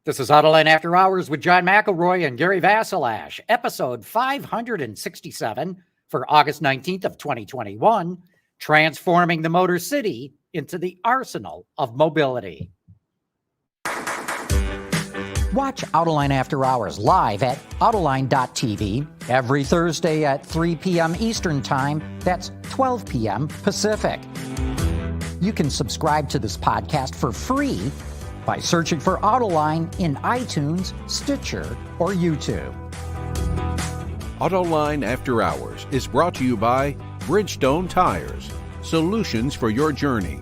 This is Autoline After Hours with John McElroy and Gary Vasilash, episode 567 for August 19th of 2021, transforming the Motor City into the arsenal of mobility. Watch Autoline After Hours live at Autoline.tv every Thursday at 3 p.m. Eastern Time. That's 12 p.m. Pacific. You can subscribe to this podcast for free by searching for Autoline in iTunes, Stitcher, or YouTube. Autoline After Hours is brought to you by Bridgestone Tires, solutions for your journey,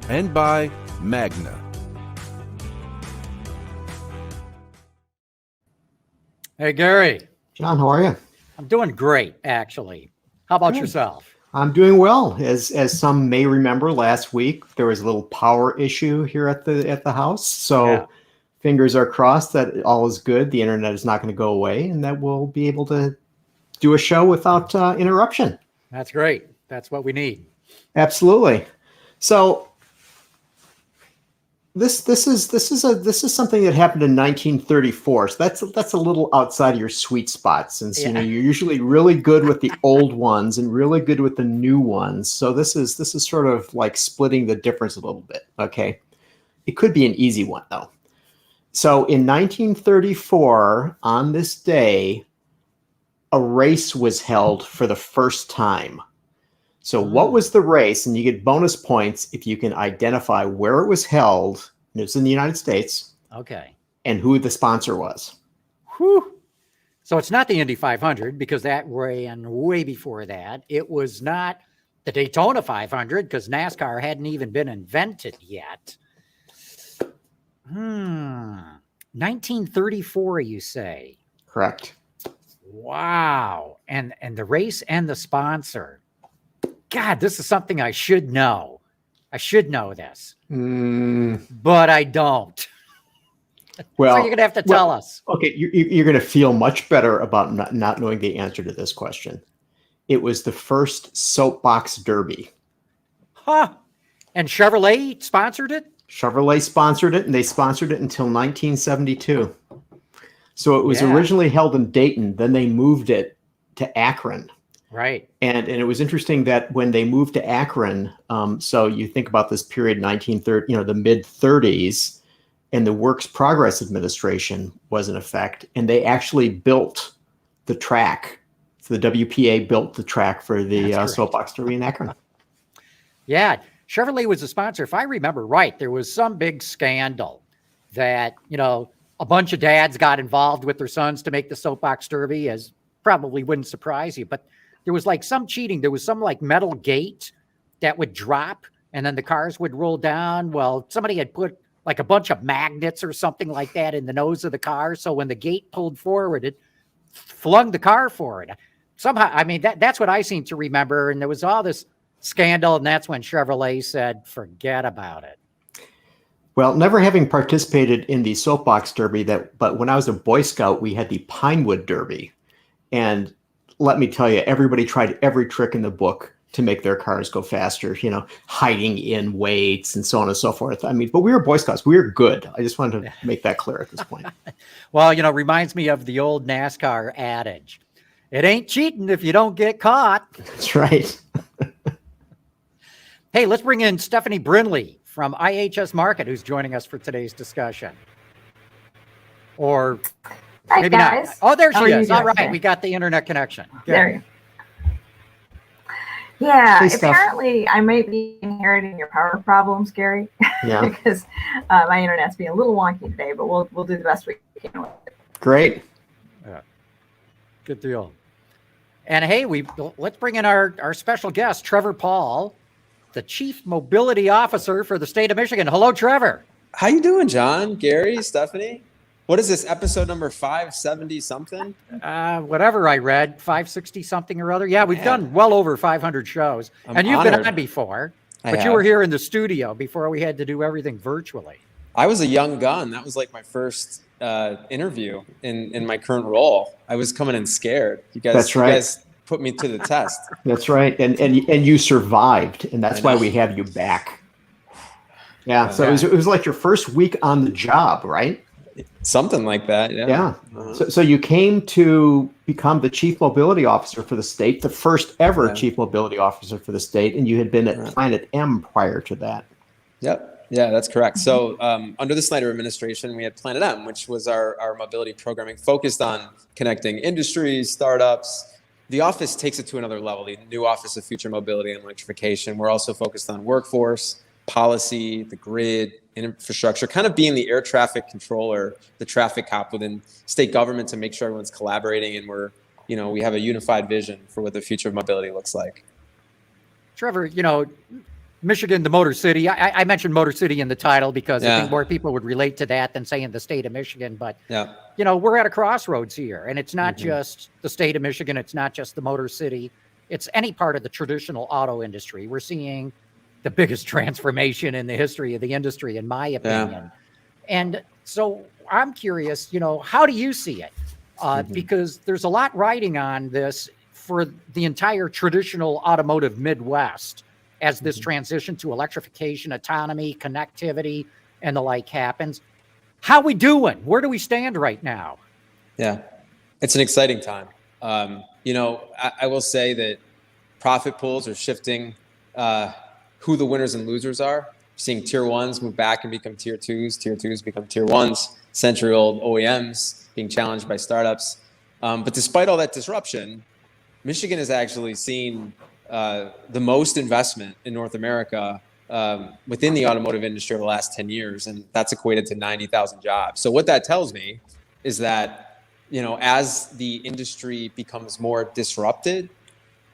and by Magna. Hey, Gary. John, how are you? I'm doing great, actually. How about yourself? I'm doing well. As some may remember, last week there was a little power issue here at the house. So Fingers are crossed that all is good. The internet is not going to go away, and that we'll be able to do a show without interruption. That's great. That's what we need. Absolutely. So this is something that happened in 1934. So that's a little outside of your sweet spot, since you know you're usually really good with the old ones and really good with the new ones. So this is sort of like splitting the difference a little bit. Okay, it could be an easy one though. So in 1934, on this day, a race was held for the first time. So what was the race? And you get bonus points if you can identify where it was held. And it was in the United States. Okay. And who the sponsor was. Whew. So it's not the Indy 500, because that ran way before that. It was not the Daytona 500, because NASCAR hadn't even been invented yet. 1934, you say? Correct. Wow. And the race and the sponsor. God, this is something I should know. I should know this, but I don't. Well, so you're going to have to tell us. Okay, you're going to feel much better about not knowing the answer to this question. It was the first soapbox derby. Huh. And Chevrolet sponsored it? Chevrolet sponsored it, and they sponsored it until 1972. So it was originally held in Dayton. Then they moved it to Akron. Right. And it was interesting that when they moved to Akron, so you think about this period, 1930, the mid 30s, and the Works Progress Administration was in effect, and they actually built the track. So the WPA built the track for the soapbox derby in Akron. Yeah. Chevrolet was a sponsor. If I remember right, there was some big scandal that, a bunch of dads got involved with their sons to make the soapbox derby, as probably wouldn't surprise you, but there was like some cheating. There was some like metal gate that would drop and then the cars would roll down. Well, somebody had put like a bunch of magnets or something like that in the nose of the car. So when the gate pulled forward, it flung the car forward. Somehow, I mean, that's what I seem to remember. And there was all this scandal. And that's when Chevrolet said, forget about it. Well, never having participated in the soapbox derby, but when I was a Boy Scout, we had the Pinewood Derby. And let me tell you, everybody tried every trick in the book to make their cars go faster, hiding in weights and so on and so forth. I mean, but we were Boy Scouts. We were good. I just wanted to make that clear at this point. Well, reminds me of the old NASCAR adage. It ain't cheating if you don't get caught. That's right. Hey, let's bring in Stephanie Brinley from IHS Markit, who's joining us for today's discussion. Or maybe not. Oh, there she is. All right. We got the internet connection. Good. There you go. Yeah, apparently I might be inheriting your power problems, Gary. Yeah. Because my internet's being a little wonky today, but we'll do the best we can with it. Great. Yeah. Good deal. And hey, let's bring in our special guest, Trevor Pawl, the Chief Mobility Officer for the state of Michigan. Hello, Trevor. How you doing, John, Gary, Stephanie? What is this, episode number 570 something? Whatever I read, 560 something or other. Yeah, we've done well over 500 shows. And you've been on before, but you were here in the studio before we had to do everything virtually. I was a young gun. That was like my first interview in my current role. I was coming in scared. That's right. You guys put me to the test. That's right. And you survived, and that's why we have you back. Yeah. So it was like your first week on the job, right? Something like that. Yeah. Yeah. Uh-huh. So you came to become the chief mobility officer for the state, the first ever Yeah. chief mobility officer for the state, and you had been at Right. Planet M prior to that. Yep. Yeah, that's correct. So under the Snyder administration, we had Planet M, which was our mobility programming focused on connecting industries, startups. The office takes it to another level, the new Office of Future Mobility and Electrification. We're also focused on workforce, policy, the grid, infrastructure, kind of being the air traffic controller, the traffic cop within state government to make sure everyone's collaborating and we have a unified vision for what the future of mobility looks like. Trevor, Michigan, the Motor City. I mentioned Motor City in the title because I think more people would relate to that than saying the state of Michigan. But, we're at a crossroads here, and it's not just the state of Michigan. It's not just the Motor City. It's any part of the traditional auto industry. We're seeing the biggest transformation in the history of the industry, in my opinion. And so I'm curious, how do you see it? Because there's a lot riding on this for the entire traditional automotive Midwest as this transition to electrification, autonomy, connectivity, and the like happens. How we doing? Where do we stand right now? Yeah, it's an exciting time. I will say that profit pools are shifting who the winners and losers are. Seeing tier ones move back and become tier twos become tier ones, century-old OEMs being challenged by startups. But despite all that disruption, Michigan has actually seen the most investment in North America within the automotive industry over the last 10 years, and that's equated to 90,000 jobs. So what that tells me is that, as the industry becomes more disrupted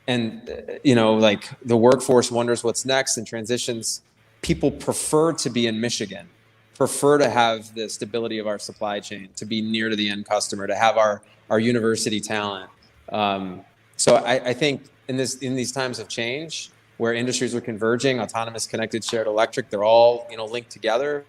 and, the workforce wonders what's next and transitions, people prefer to be in Michigan, prefer to have the stability of our supply chain, to be near to the end customer, to have our university talent. So I think in these times of change, where industries are converging, autonomous, connected, shared, electric, they're all linked together.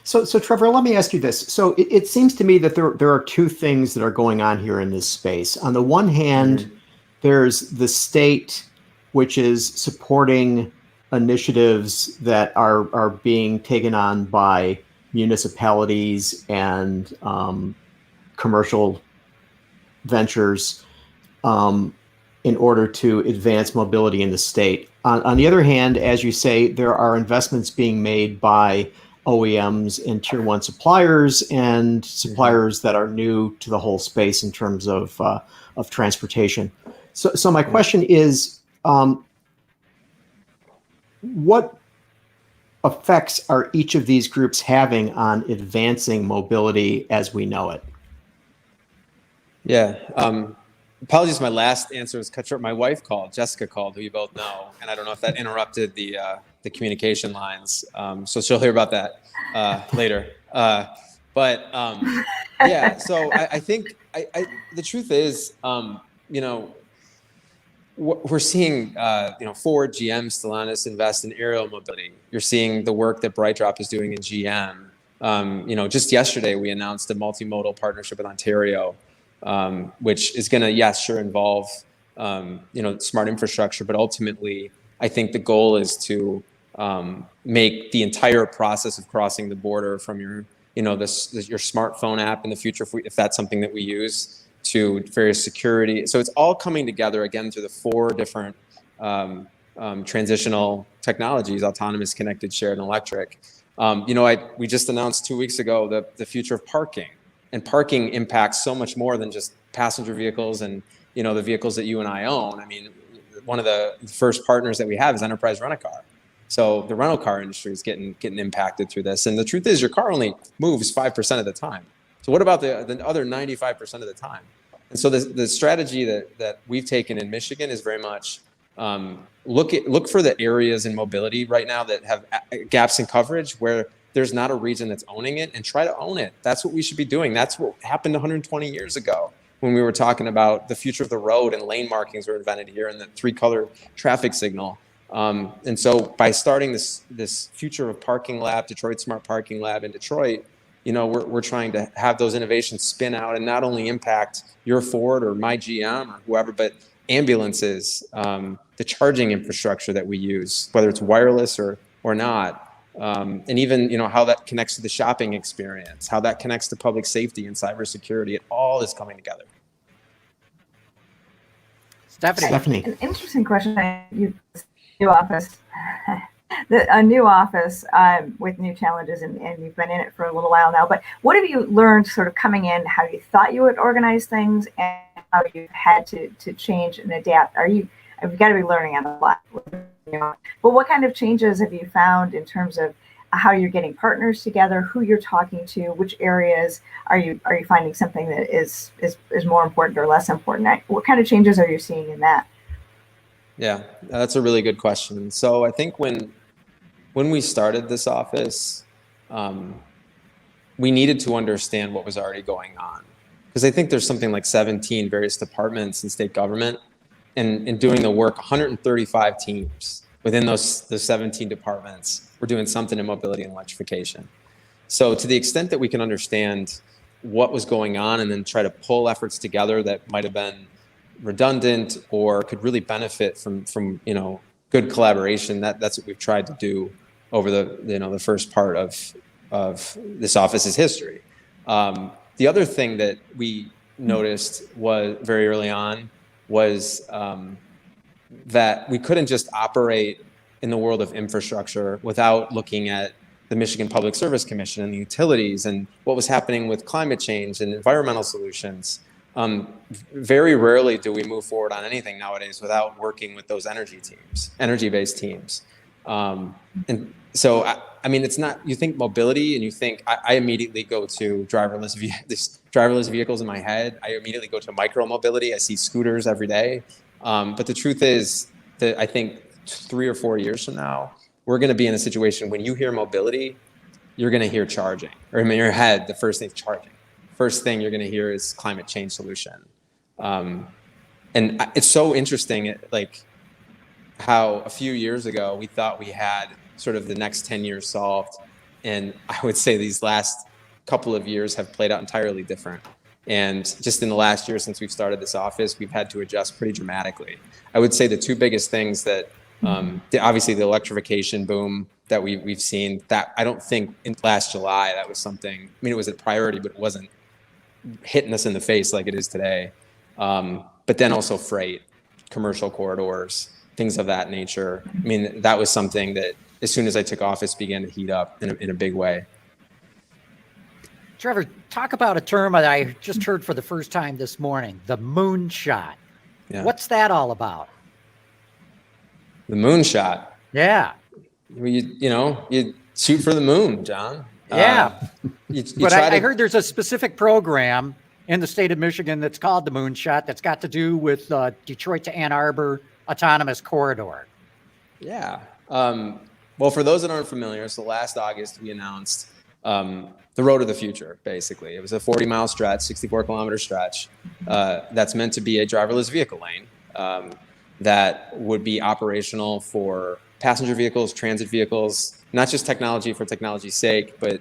So Trevor, let me ask you this. So it seems to me that there are two things that are going on here in this space. On the one hand, there's the state, which is supporting initiatives that are being taken on by municipalities and commercial ventures in order to advance mobility in the state. On the other hand, as you say, there are investments being made by OEMs and tier one suppliers and suppliers that are new to the whole space in terms of transportation. So my question is, what effects are each of these groups having on advancing mobility as we know it? Yeah. Apologies, my last answer was cut short. My wife called, Jessica called, who you both know, and I don't know if that interrupted the communication lines. So she'll hear about that later. Yeah. So I think the truth is, we're seeing, Ford, GM, Stellantis invest in aerial mobility. You're seeing the work that BrightDrop is doing in GM. Just yesterday we announced a multimodal partnership with Ontario. Which is going to, involve, smart infrastructure, but ultimately, I think the goal is to make the entire process of crossing the border from your smartphone app in the future, if that's something that we use, to various security. So it's all coming together again through the four different transitional technologies: autonomous, connected, shared, and electric. We just announced 2 weeks ago the future of parking. And parking impacts so much more than just passenger vehicles and, the vehicles that you and I own. I mean, one of the first partners that we have is Enterprise Rent-A-Car. So the rental car industry is getting impacted through this. And the truth is, your car only moves 5% of the time. So what about the other 95% of the time? And so the strategy that we've taken in Michigan is very much look for the areas in mobility right now that have gaps in coverage where there's not a region that's owning it, and try to own it. That's what we should be doing. That's what happened 120 years ago when we were talking about the future of the road and lane markings were invented here and the 3-color traffic signal. And so by starting this future of parking lab, Detroit Smart Parking Lab in Detroit, we're trying to have those innovations spin out and not only impact your Ford or my GM or whoever, but ambulances, the charging infrastructure that we use, whether it's wireless or not. and even how that connects to the shopping experience, how that connects to public safety and cybersecurity. It all is coming together. Stephanie. An interesting question. New office, a new office with new challenges, and you've been in it for a little while now. But what have you learned, sort of coming in, how you thought you would organize things, and how you've had to change and adapt? You've got to be learning on the fly. But what kind of changes have you found in terms of how you're getting partners together, who you're talking to, which areas are you finding something that is more important or less important? What kind of changes are you seeing in that? Yeah, that's a really good question. So I think when we started this office, we needed to understand what was already going on, because I think there's something like 17 various departments in state government, and doing the work, 135 teams within those 17 departments were doing something in mobility and electrification. So to the extent that we can understand what was going on and then try to pull efforts together that might have been redundant or could really benefit from good collaboration, that's what we've tried to do over the first part of this office's history. The other thing that we noticed was very early on was that we couldn't just operate in the world of infrastructure without looking at the Michigan Public Service Commission and the utilities and what was happening with climate change and environmental solutions. Very rarely do we move forward on anything nowadays without working with those energy-based teams. And so, I mean, it's not, you think mobility and you think, I immediately go to driverless vehicles in my head. I immediately go to micro mobility. I see scooters every day. But the truth is that I think 3 or 4 years from now, we're going to be in a situation when you hear mobility, you're going to hear charging, or in your head, the first thing's charging. First thing you're going to hear is climate change solution. And it's so interesting, like how a few years ago, we thought we had sort of the next 10 years solved. And I would say these last couple of years have played out entirely different. And just in the last year since we've started this office, we've had to adjust pretty dramatically. I would say the two biggest things that, obviously the electrification boom that we've seen, that I don't think in last July, that was something, I mean, it was a priority, but it wasn't hitting us in the face like it is today. But then also freight, commercial corridors, things of that nature. I mean, that was something that as soon as I took office began to heat up in a big way. Trevor, talk about a term that I just heard for the first time this morning, the moonshot. Yeah. What's that all about? The moonshot. Yeah. You shoot for the moon, John. Yeah. But I heard there's a specific program in the state of Michigan that's called the Moonshot that's got to do with Detroit to Ann Arbor autonomous corridor. Yeah. Well, for those that aren't familiar, so last August we announced the road of the future, basically. It was a 40-mile stretch, 64-kilometer stretch that's meant to be a driverless vehicle lane that would be operational for passenger vehicles, transit vehicles, not just technology for technology's sake, but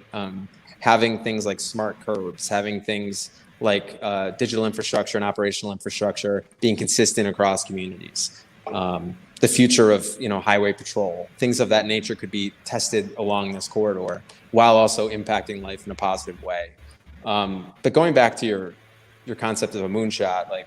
having things like smart curbs, having things like digital infrastructure and operational infrastructure being consistent across communities. The future of highway patrol, things of that nature could be tested along this corridor while also impacting life in a positive way. But going back to your concept of a moonshot,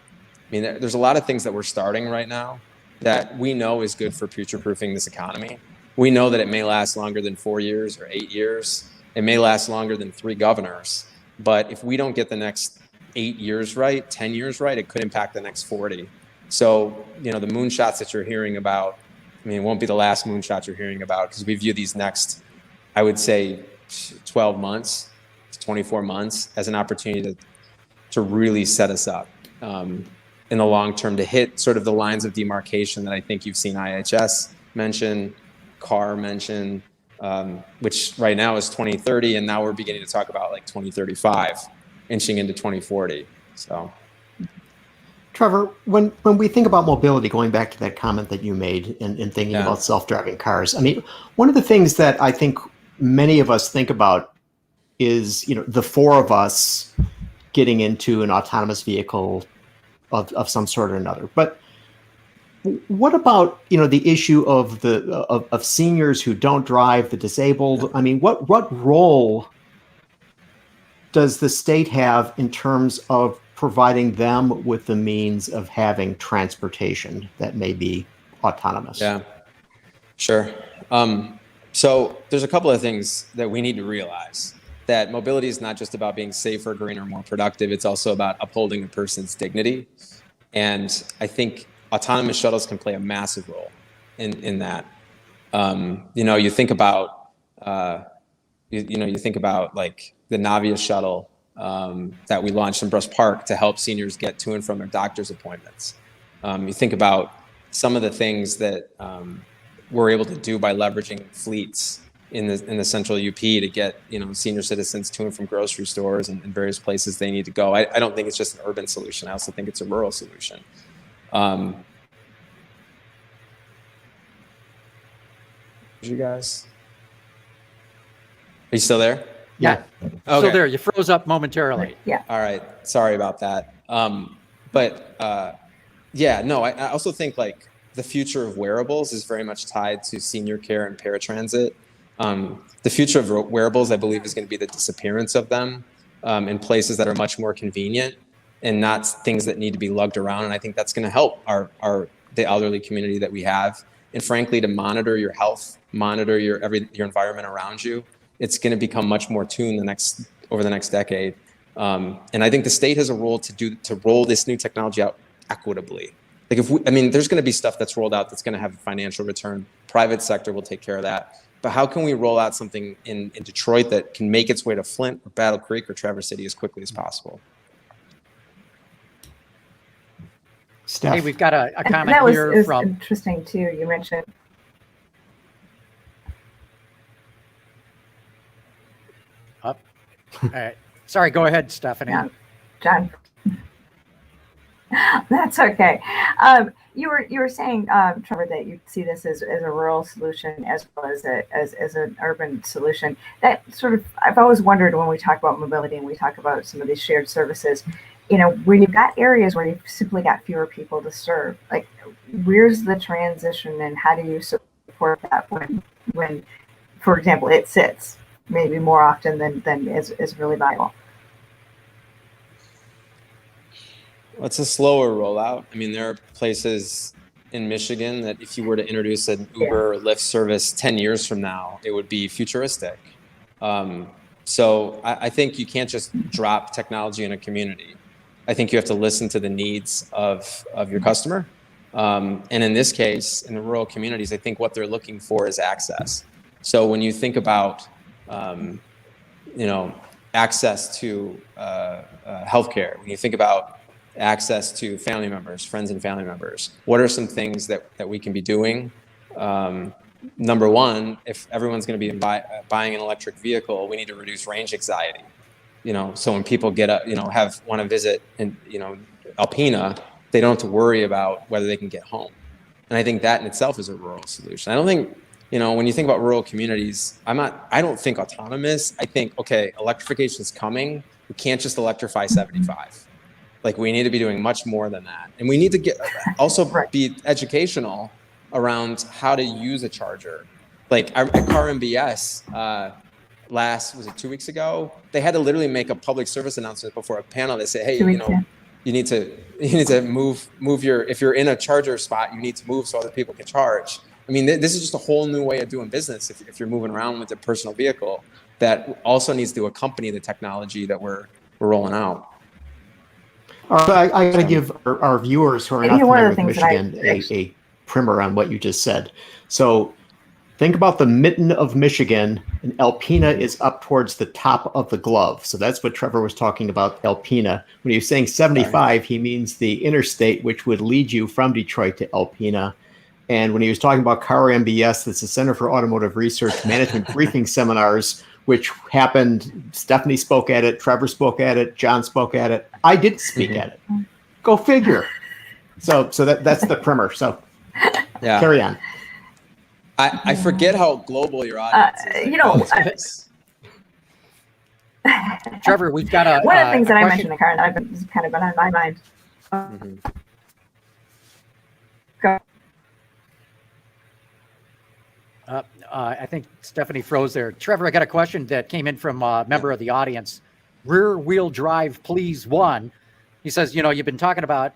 there's a lot of things that we're starting right now that we know is good for future-proofing this economy. We know that it may last longer than 4 years or 8 years. It may last longer than 3 governors. But if we don't get the next 8 years right, 10 years right, it could impact the next 40. So, the moonshots that you're hearing about, it won't be the last moonshot you're hearing about, because we view these next, I would say, 12 months, 24 months as an opportunity to really set us up in the long term to hit sort of the lines of demarcation that I think you've seen IHS mention, CAR mention, which right now is 2030, and now we're beginning to talk about 2035, inching into 2040. So. Trevor, when we think about mobility, going back to that comment that you made in thinking about self-driving cars, one of the things that I think many of us think about is, the 4 of us getting into an autonomous vehicle of some sort or another. But What about, the issue of of seniors who don't drive, the disabled? I mean, what role does the state have in terms of providing them with the means of having transportation that may be autonomous? Yeah, sure. So there's a couple of things that we need to realize, that mobility is not just about being safer, greener, more productive. It's also about upholding a person's dignity. And I think autonomous shuttles can play a massive role in that. You think about, you think about like the Navia shuttle that we launched in Brush Park to help seniors get to and from their doctor's appointments. You think about some of the things that we're able to do by leveraging fleets in the central UP to get senior citizens to and from grocery stores and various places they need to go. I don't think it's just an urban solution. I also think it's a rural solution. You guys, are you still there? Yeah. Okay. So there, you froze up momentarily. Yeah. All right. Sorry about that. I also think like the future of wearables is very much tied to senior care and paratransit. The future of wearables, I believe, is going to be the disappearance of them in places that are much more convenient and not things that need to be lugged around. And I think that's going to help the elderly community that we have. And frankly, to monitor your health, monitor your environment around you, it's going to become much more tuned over the next decade. And I think the state has a role to roll this new technology out equitably. Like there's going to be stuff that's rolled out that's going to have a financial return. Private sector will take care of that. But how can we roll out something in Detroit that can make its way to Flint or Battle Creek or Traverse City as quickly as possible? Steph. Hey, we've got a comment that was here from. Interesting too. You mentioned. All right. Sorry, go ahead, Stephanie. Yeah, John. That's okay. You were saying, Trevor, that you see this as a rural solution as well as an urban solution. That sort of, I've always wondered when we talk about mobility and we talk about some of these shared services, when you've got areas where you've simply got fewer people to serve, like where's the transition and how do you support that when, for example, it sits maybe more often than is really vital? Well, it's a slower rollout. There are places in Michigan that if you were to introduce an Uber or Lyft service 10 years from now, it would be futuristic. So I think you can't just drop technology in a community. I think you have to listen to the needs of your customer. And in this case, in the rural communities, I think what they're looking for is access. So when you think about, access to healthcare, when you think about access to family members, friends and family members, what are some things that we can be doing? Number one, if everyone's going to be buying an electric vehicle, we need to reduce range anxiety. So when people want to visit Alpena, they don't have to worry about whether they can get home. And I think that in itself is a rural solution. I don't think, when you think about rural communities, I don't think autonomous. I think, okay, electrification is coming. We can't just electrify 75. Like we need to be doing much more than that. And we need to be educational around how to use a charger. Like at Car MBS, was it 2 weeks ago? They had to literally make a public service announcement before a panel. They say, hey, you need to move if you're in a charger spot, you need to move so other people can charge. This is just a whole new way of doing business. If you're moving around with a personal vehicle, that also needs to accompany the technology that we're rolling out. I got to give our viewers who are not familiar with Michigan a primer on what you just said. So think about the mitten of Michigan, and Alpena is up towards the top of the glove. So that's what Trevor was talking about, Alpena. When he was saying 75, he means the interstate, which would lead you from Detroit to Alpena. And when he was talking about Car MBS, that's the Center for Automotive Research Management Briefing Seminars, which happened. Stephanie spoke at it, Trevor spoke at it, John spoke at it. I didn't speak at it. Go figure. So that's the primer. So carry on. I forget how global your audience is. Trevor, we've got one of the things that I mentioned in the car that I've been kind of been on my mind. Go. I think Stephanie froze there. Trevor, I got a question that came in from a member of the audience. Rear wheel drive, please, one. He says, you've been talking about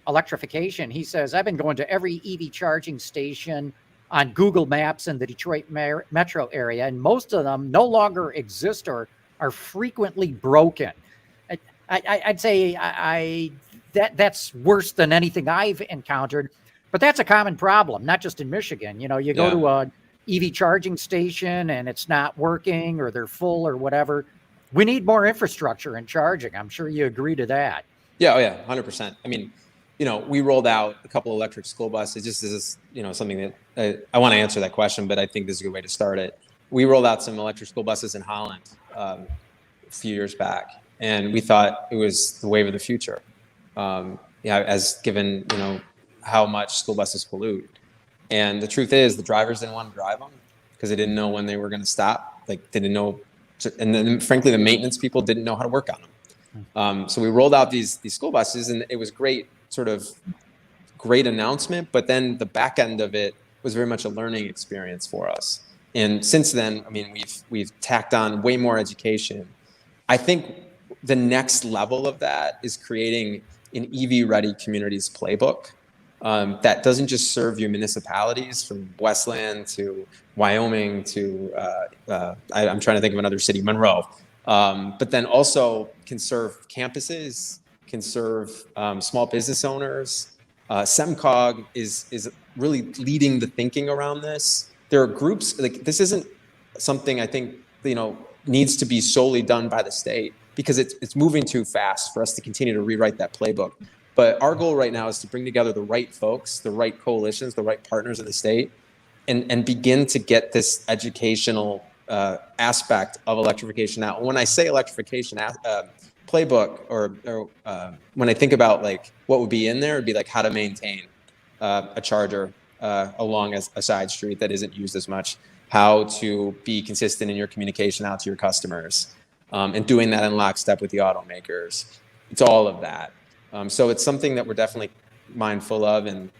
electrification. He says, I've been going to every EV charging station on Google Maps in the Detroit metro area, and most of them no longer exist or are frequently broken. I'd say that's worse than anything I've encountered, but that's a common problem, not just in Michigan. You go to a EV charging station and it's not working or they're full or whatever. We need more infrastructure in charging. I'm sure you agree to that. Yeah, 100%. I mean, we rolled out a couple of electric school buses. Just as something that I want to answer that question, but I think this is a good way to start it. We rolled out some electric school buses in Holland a few years back, and we thought it was the wave of the future. As given how much school buses pollute, and the truth is the drivers didn't want to drive them because they didn't know when they were going to stop. Like they didn't know, and then frankly the maintenance people didn't know how to work on them. So we rolled out these school buses, and it was great announcement, but then the back end of it was very much a learning experience for us. And since then, I mean, we've tacked on way more education. I think the next level of that is creating an EV-ready communities playbook that doesn't just serve your municipalities from Westland to Wyoming to, I'm trying to think of another city, Monroe, but then also can serve campuses, can serve small business owners. SEMCOG is really leading the thinking around this. There are groups, like this isn't something I think, needs to be solely done by the state because it's moving too fast for us to continue to rewrite that playbook. But our goal right now is to bring together the right folks, the right coalitions, the right partners in the state, and begin to get this educational aspect of electrification out. When I say electrification playbook, or when I think about like what would be in there, it'd be like how to maintain a charger along a side street that isn't used as much, how to be consistent in your communication out to your customers, and doing that in lockstep with the automakers. It's all of that. So it's something that we're definitely mindful of, and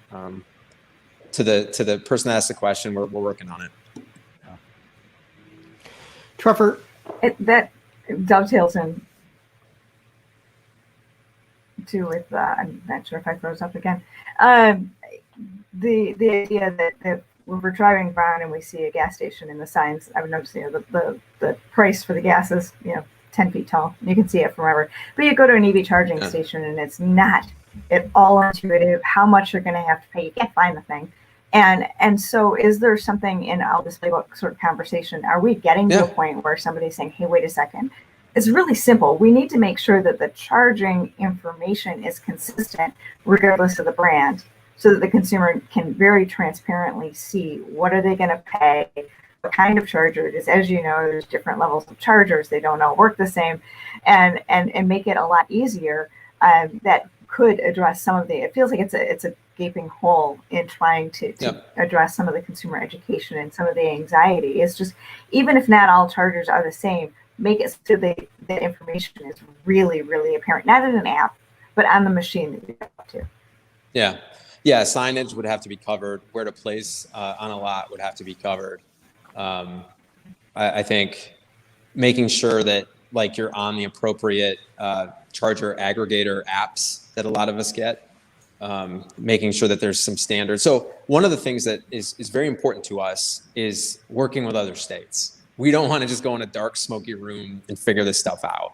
to the person that asked the question, we're working on it. Trevor, that dovetails in too with I'm not sure if I froze up again. The idea that when we're driving around and we see a gas station in the signs, I would notice the price for the gas is 10 feet tall. You can see it from wherever. But you go to an EV charging station and it's not at all intuitive how much you're going to have to pay. You can't find the thing. And so is there something in all this playbook sort of conversation? Are we getting to a point where somebody's saying, hey, wait a second. It's really simple. We need to make sure that the charging information is consistent regardless of the brand, so that the consumer can very transparently see what are they going to pay, what kind of charger it is. As you know, there's different levels of chargers. They don't all work the same, and make it a lot easier. That could address some of it feels like it's a gaping hole in trying to address some of the consumer education and some of the anxiety. It's just, even if not all chargers are the same, make it so that the information is really, really apparent, not in an app, but on the machine that you have to. Yeah, signage would have to be covered. Where to place on a lot would have to be covered. I think making sure that like you're on the appropriate charger aggregator apps that a lot of us get, making sure that there's some standards. So one of the things that is very important to us is working with other states. We don't want to just go in a dark, smoky room and figure this stuff out,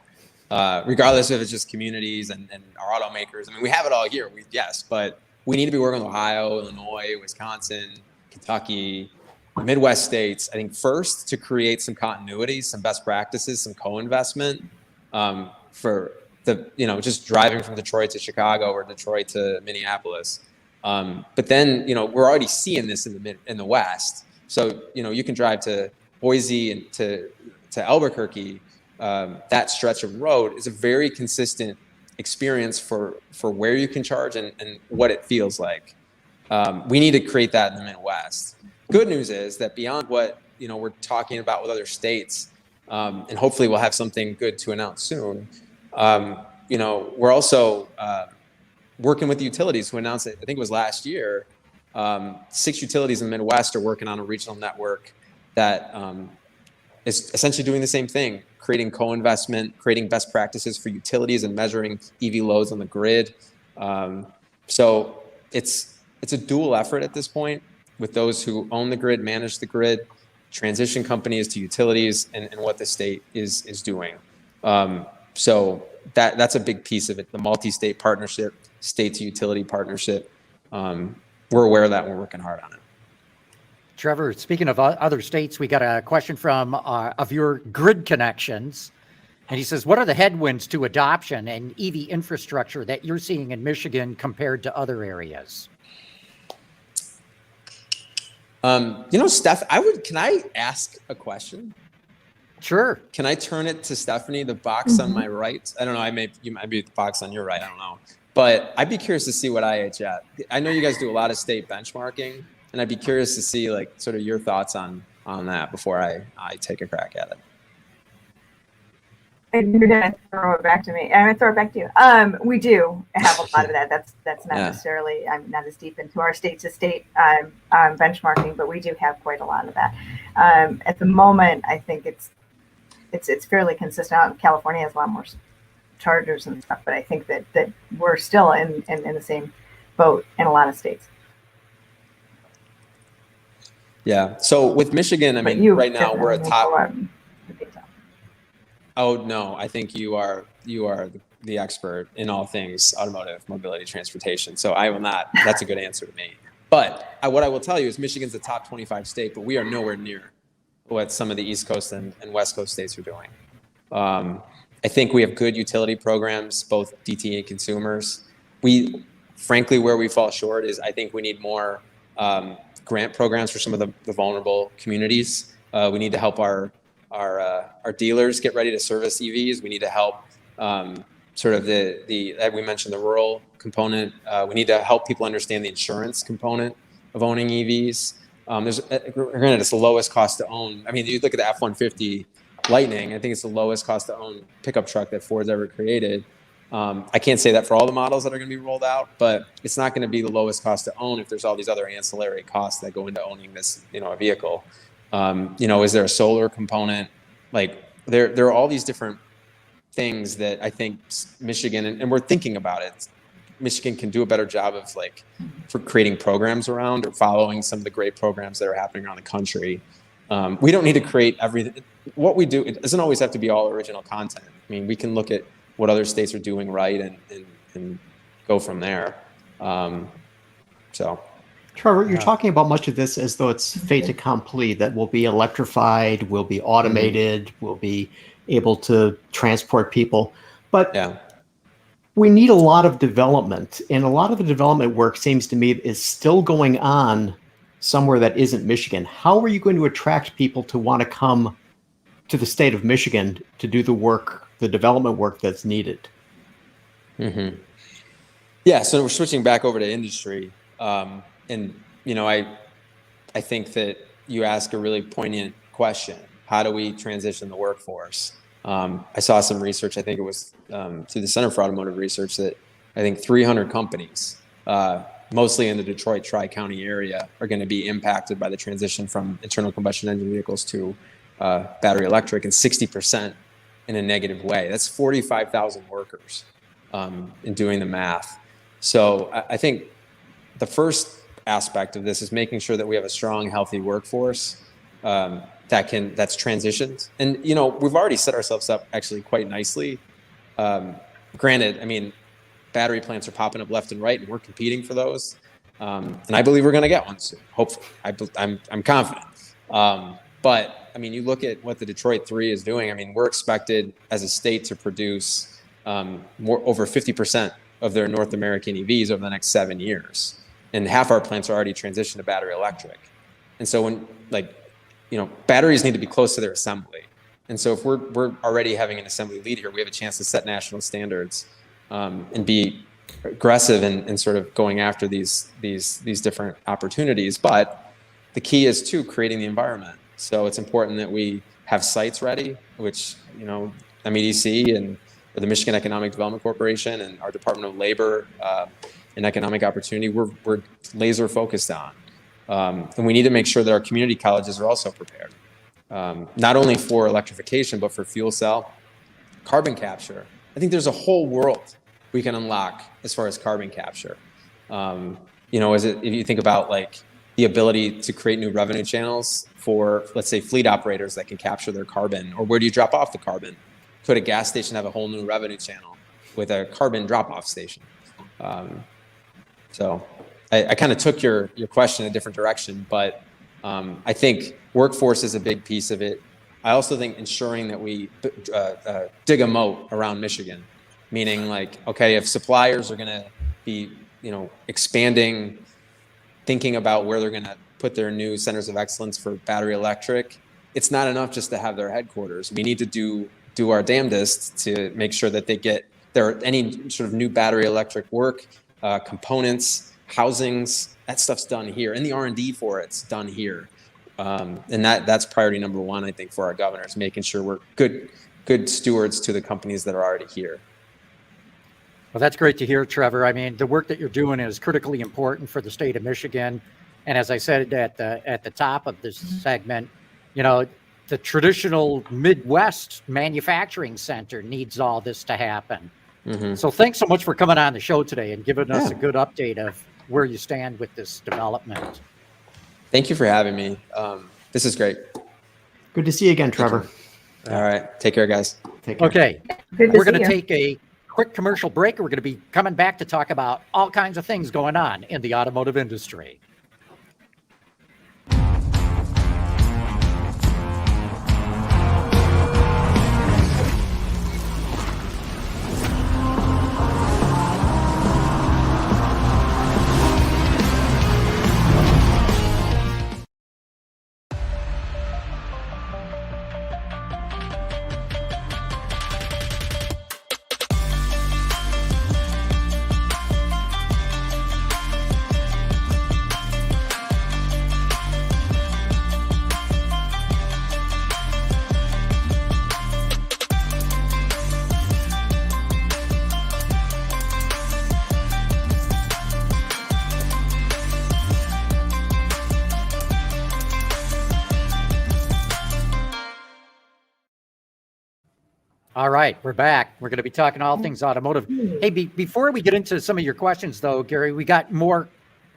regardless if it's just communities and our automakers. I mean, we have it all here, but we need to be working with Ohio, Illinois, Wisconsin, Kentucky, Midwest states, I think, first to create some continuity, some best practices, some co-investment for the, just driving from Detroit to Chicago or Detroit to Minneapolis. But then, we're already seeing this in the West. So, you can drive to Boise and to Albuquerque. That stretch of road is a very consistent experience for where you can charge and what it feels like. We need to create that in the Midwest. Good news is that beyond what we're talking about with other states, and hopefully we'll have something good to announce soon. We're also working with the utilities who announced it, I think it was last year, 6 utilities in the Midwest are working on a regional network that is essentially doing the same thing, creating co-investment, creating best practices for utilities and measuring EV loads on the grid. So it's a dual effort at this point with those who own the grid, manage the grid, transition companies to utilities, and what the state is doing. So that's a big piece of it, the multi-state partnership, state to utility partnership. We're aware of that and we're working hard on it. Trevor, speaking of other states, we got a question from a viewer, Grid Connections. And he says, what are the headwinds to adoption and EV infrastructure that you're seeing in Michigan compared to other areas? Steph, can I ask a question? Sure. Can I turn it to Stephanie, the box on my right? I don't know. You might be the box on your right. I don't know. But I'd be curious to see what IHS. I know you guys do a lot of state benchmarking, and I'd be curious to see like sort of your thoughts on that before I take a crack at it. And you're gonna throw it back to me. I'm gonna throw it back to you. We do have a lot of that. That's not necessarily. I'm not as deep into our state-to-state benchmarking, but we do have quite a lot of that. At the moment, I think it's fairly consistent. California has a lot more chargers and stuff, but I think that we're still in the same boat in a lot of states. Yeah. So with Michigan, I mean, right now we're a top. Oh no, I think you are the expert in all things automotive, mobility, transportation. So I will not. That's a good answer to me. But what I will tell you is Michigan's a top 25 state, but we are nowhere near what some of the East Coast and West Coast states are doing. I think we have good utility programs, both DTE and consumers. Frankly, where we fall short is I think we need more grant programs for some of the vulnerable communities. We need to help our dealers get ready to service EVs. We need to help sort of we mentioned the rural component. We need to help people understand the insurance component of owning EVs. Granted, it's the lowest cost to own. I mean, you look at the F-150 Lightning, I think it's the lowest cost to own pickup truck that Ford's ever created. I can't say that for all the models that are going to be rolled out, but it's not going to be the lowest cost to own if there's all these other ancillary costs that go into owning this, a vehicle. Is there a solar component? Like there are all these different things that I think Michigan, and we're thinking about it, Michigan can do a better job of for creating programs around or following some of the great programs that are happening around the country. We don't need to create everything. What we do, it doesn't always have to be all original content. I mean, we can look at what other states are doing right and go from there. Trevor, you're talking about much of this as though it's fait accompli, that will be electrified, will be automated, will be able to transport people. But we need a lot of development, and a lot of the development work seems to me is still going on somewhere that isn't Michigan. How are you going to attract people to want to come to the state of Michigan to do the work, the development work that's needed? Mm-hmm. Yeah, so we're switching back over to industry. I think that you ask a really poignant question. How do we transition the workforce? I saw some research, I think it was through the Center for Automotive Research, that I think 300 companies, mostly in the Detroit Tri-County area, are going to be impacted by the transition from internal combustion engine vehicles to battery electric, and 60% in a negative way. That's 45,000 workers in doing the math. So I think the first aspect of this is making sure that we have a strong, healthy workforce that's transitioned. And, we've already set ourselves up actually quite nicely. Granted, I mean, battery plants are popping up left and right, and we're competing for those. And I believe we're going to get one soon, hopefully. I'm confident. But, I mean, you look at what the Detroit 3 is doing. I mean, we're expected as a state to produce over 50% of their North American EVs over the next 7 years. And half our plants are already transitioned to battery electric. And so when batteries need to be close to their assembly. And so if we're already having an assembly lead here, we have a chance to set national standards and be aggressive in sort of going after these different opportunities. But the key is to creating the environment. So it's important that we have sites ready, which, MEDC and the Michigan Economic Development Corporation and our Department of Labor and economic opportunity we're laser focused on. And we need to make sure that our community colleges are also prepared, not only for electrification, but for fuel cell, carbon capture. I think there's a whole world we can unlock as far as carbon capture. If you think about like the ability to create new revenue channels for, let's say, fleet operators that can capture their carbon, or where do you drop off the carbon? Could a gas station have a whole new revenue channel with a carbon drop-off station? So I kind of took your question a different direction, but I think workforce is a big piece of it. I also think ensuring that we dig a moat around Michigan, meaning like, okay, if suppliers are going to be, expanding, thinking about where they're going to put their new centers of excellence for battery electric, it's not enough just to have their headquarters. We need to do our damnedest to make sure that any sort of new battery electric work, components, housings, that stuff's done here, and the R&D for it's done here. And that's priority number one, I think, for our governors, making sure we're good stewards to the companies that are already here. Well, that's great to hear, Trevor. I mean, the work that you're doing is critically important for the state of Michigan. And as I said at the top of this segment, the traditional Midwest manufacturing center needs all this to happen. Mm-hmm. So thanks so much for coming on the show today and giving us a good update of where you stand with this development. Thank you for having me. This is great. Good to see you again, Trevor. All right. Take care, guys. Take care. Okay. We're going to take a quick commercial break. We're going to be coming back to talk about all kinds of things going on in the automotive industry. All right, we're back. We're going to be talking all things automotive. Hey, before we get into some of your questions, though, Gary, we got more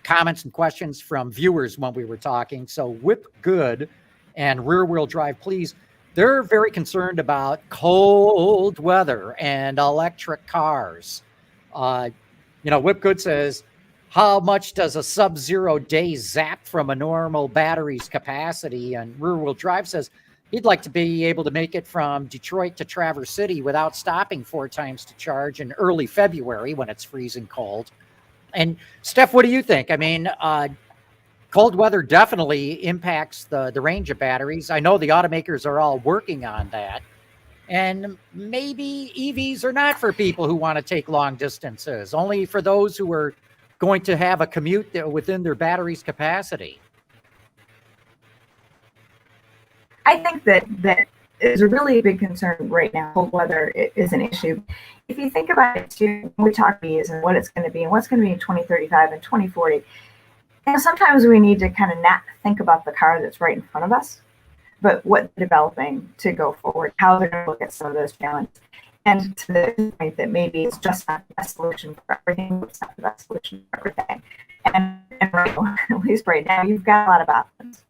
comments and questions from viewers when we were talking. So Whip Good and Rear Wheel Drive, please. They're very concerned about cold weather and electric cars. Whip Good says, how much does a sub-zero day zap from a normal battery's capacity? And Rear Wheel Drive says, he'd like to be able to make it from Detroit to Traverse City without stopping 4 times to charge in early February when it's freezing cold. And Steph, what do you think? I mean, cold weather definitely impacts the range of batteries. I know the automakers are all working on that. And maybe EVs are not for people who want to take long distances, only for those who are going to have a commute within their battery's capacity. I think that is a really big concern right now. Cold weather is an issue. If you think about it too, when we talk EVs and what it's going to be and what's going to be in 2035 and 2040, sometimes we need to kind of not think about the car that's right in front of us, but what they're developing to go forward, how they're going to look at some of those challenges. And to the point that maybe it's just not the best solution for everything, it's not the best solution for everything. And right, at least right now, you've got a lot of options.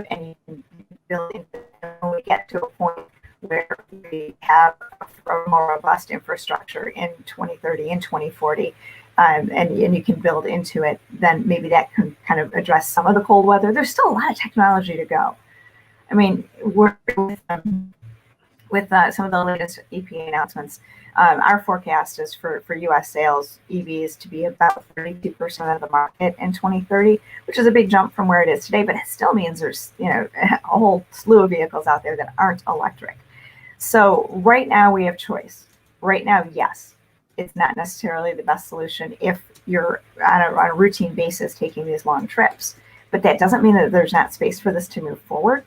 And you can build into it when we get to a point where we have a more robust infrastructure in 2030 and 2040, and you can build into it, then maybe that can kind of address some of the cold weather. There's still a lot of technology to go. I mean, we're with some of the latest EPA announcements, our forecast is for U.S. sales EVs to be about 32% of the market in 2030, which is a big jump from where it is today, but it still means there's a whole slew of vehicles out there that aren't electric. So right now we have choice. Right now, yes, it's not necessarily the best solution if you're on a routine basis taking these long trips, but that doesn't mean that there's not space for this to move forward.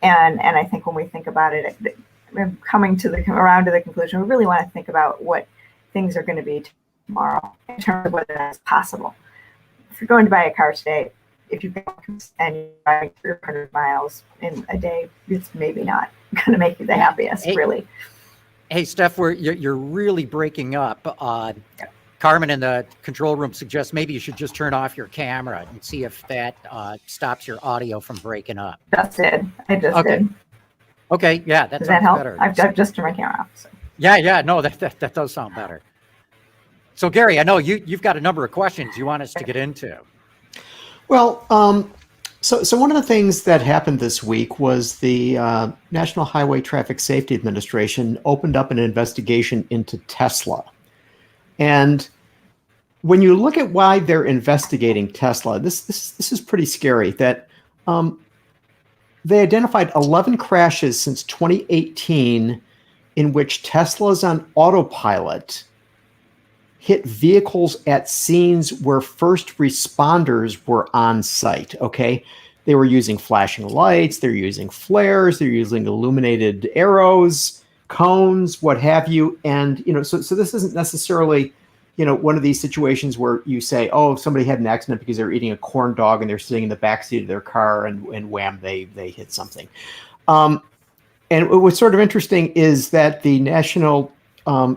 And I think when we think about it, coming around to the conclusion, we really want to think about what things are going to be tomorrow in terms of whether that's possible. If you're going to buy a car today, if you go and you're driving 300 miles in a day, it's maybe not going to make you the happiest, really. Hey, Steph, you're really breaking up. Carmen in the control room suggests maybe you should just turn off your camera and see if that stops your audio from breaking up. Just did. I just did. Okay, yeah, that Does sounds that help? better. I've just turned my camera off. So. Yeah, no, that does sound better. So, Gary, I know you've got a number of questions you want us to get into. Well, so one of the things that happened this week was the National Highway Traffic Safety Administration opened up an investigation into Tesla. And when you look at why they're investigating Tesla, this is pretty scary. That they identified 11 crashes since 2018 in which Teslas on autopilot hit vehicles at scenes where first responders were on site. Okay, they were using flashing lights, they're using flares, they're using illuminated arrows, cones, what have you. And so this isn't necessarily one of these situations where you say, oh, somebody had an accident because they were eating a corn dog and they're sitting in the backseat of their car and wham, they hit something. And what's sort of interesting is that the National